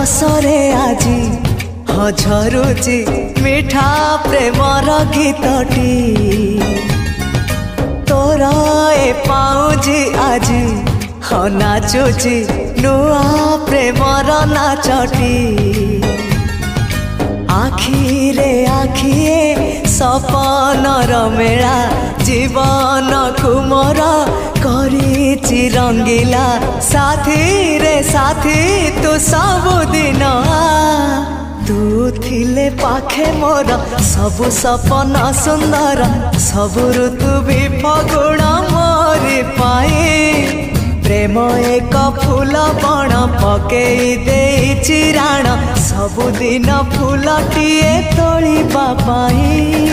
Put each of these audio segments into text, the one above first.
बरसरे आजी झरुची मिठा प्रेमर गीतटी तोर ए पाउजी आजी नाचुची नुआ प्रेमर नाचटी आखिरे आखिए सपनर मेला जीवन कुमर करिछि रंगीला साथी रे साथी तू सबुदिन तू थिले पाखे मोर सबु सपन सुंदर सबु ऋतु भी फगुण मोरी पाई प्रेम एक फूल बण पकई देइछि राण सबुदिन फूलटिए तोलिबा पाई।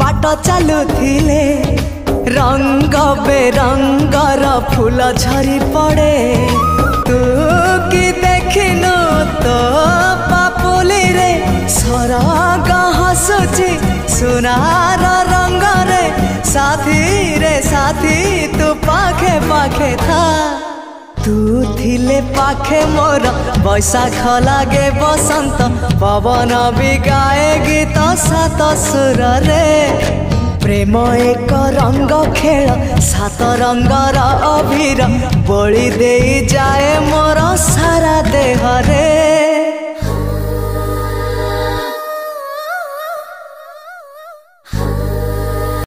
बाट चलुथिले रंग बेरंगर फूल झरी पड़े तू कि देखिनु तो पापुली रे सरग हसुची सुनार रंग रे साथी तू पाखे पाखे था तू थिले पाखे मोर बैशाख लागे बसंत पवन भी गाए गीत सात सुर रे प्रेम एक रंग खेल सात रंगर अभीर बोली दे जाए